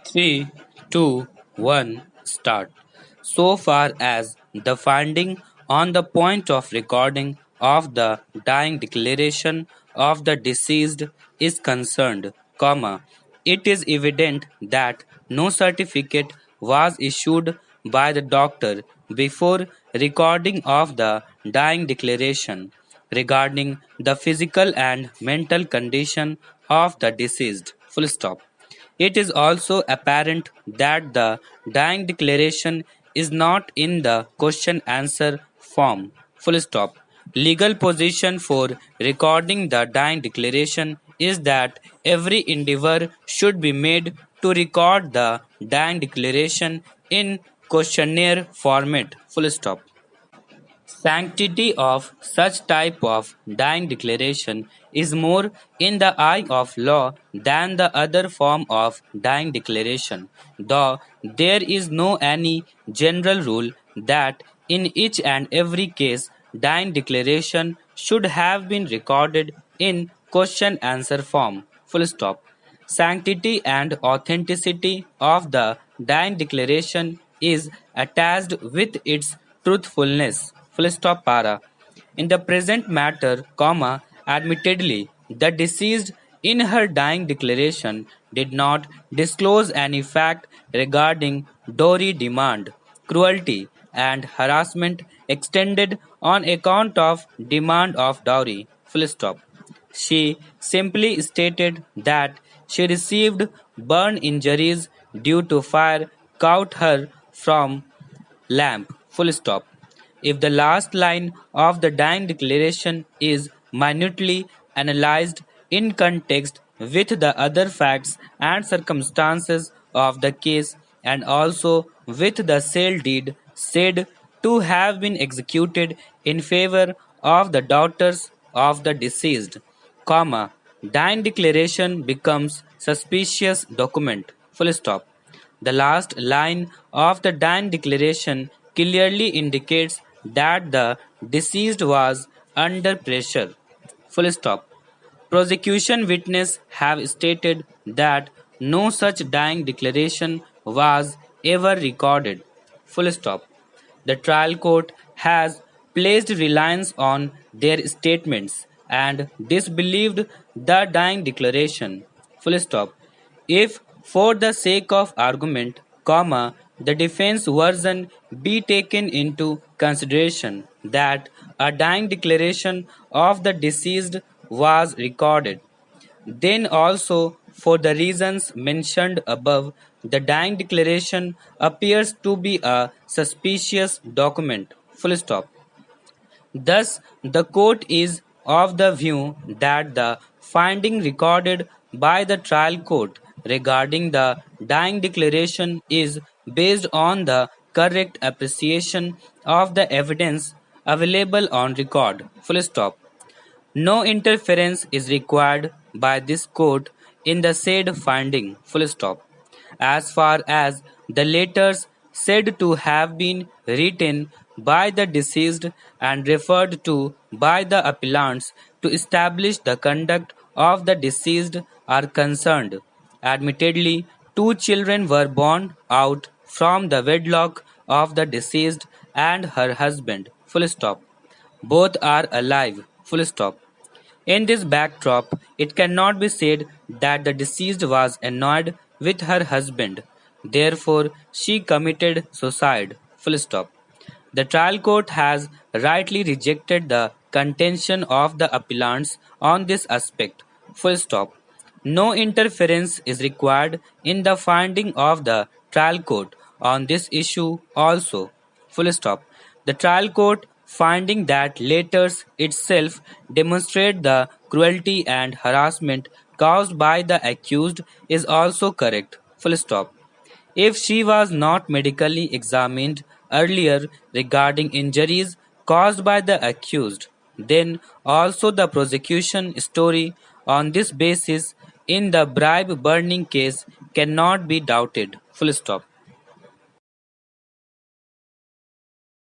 Three, two, one, start. So far as the finding on the point of recording of the dying declaration of the deceased is concerned, it is evident that no certificate was issued by the doctor before recording of the dying declaration regarding the physical and mental condition of the deceased. Full stop. It is also apparent that the dying declaration is not in the question answer form. Full stop. Legal position for recording the dying declaration is that every endeavor should be made to record the dying declaration in questionnaire format. Full stop. Sanctity of such type of dying declaration is more in the eye of law than the other form of dying declaration, though there is no any general rule that in each and every case dying declaration should have been recorded in question answer form. Full stop. Sanctity and authenticity of the dying declaration is attached with its truthfulness. Full stop para. In the present matter, admittedly, the deceased in her dying declaration did not disclose any fact regarding dowry demand, cruelty, and harassment extended on account of demand of dowry. Full stop. She simply stated that she received burn injuries due to fire caught her from lamp. Full stop. If the last line of the dying declaration is minutely analyzed in context with the other facts and circumstances of the case and also with the sale deed said to have been executed in favor of the daughters of the deceased, dying declaration becomes suspicious document. Full stop. The last line of the dying declaration clearly indicates that the deceased was under pressure. Full stop. Prosecution witnesses have stated that no such dying declaration was ever recorded. Full stop. The trial court has placed reliance on their statements and disbelieved the dying declaration. Full stop. If, for the sake of argument, the defense version be taken into consideration that a dying declaration of the deceased was recorded, then also, for the reasons mentioned above, the dying declaration appears to be a suspicious document. Full stop. Thus, the court is of the view that the finding recorded by the trial court regarding the dying declaration is based on the correct appreciation of the evidence available on record. Full stop. No interference is required by this court in the said finding. Full stop. As far as the letters said to have been written by the deceased and referred to by the appellants to establish the conduct of the deceased are concerned. Admittedly, two children were born out from the wedlock of the deceased and her husband. Full stop. Both are alive. Full stop. In this backdrop, it cannot be said that the deceased was annoyed with her husband. Therefore, she committed suicide. Full stop. The trial court has rightly rejected the contention of the appellants on this aspect. Full stop. No interference is required in the finding of the trial court on this issue also. Full stop. The trial court finding that letters itself demonstrate the cruelty and harassment caused by the accused is also correct. Full stop. If she was not medically examined earlier regarding injuries caused by the accused, then also the prosecution story on this basis in the bribe burning case cannot be doubted. Full stop.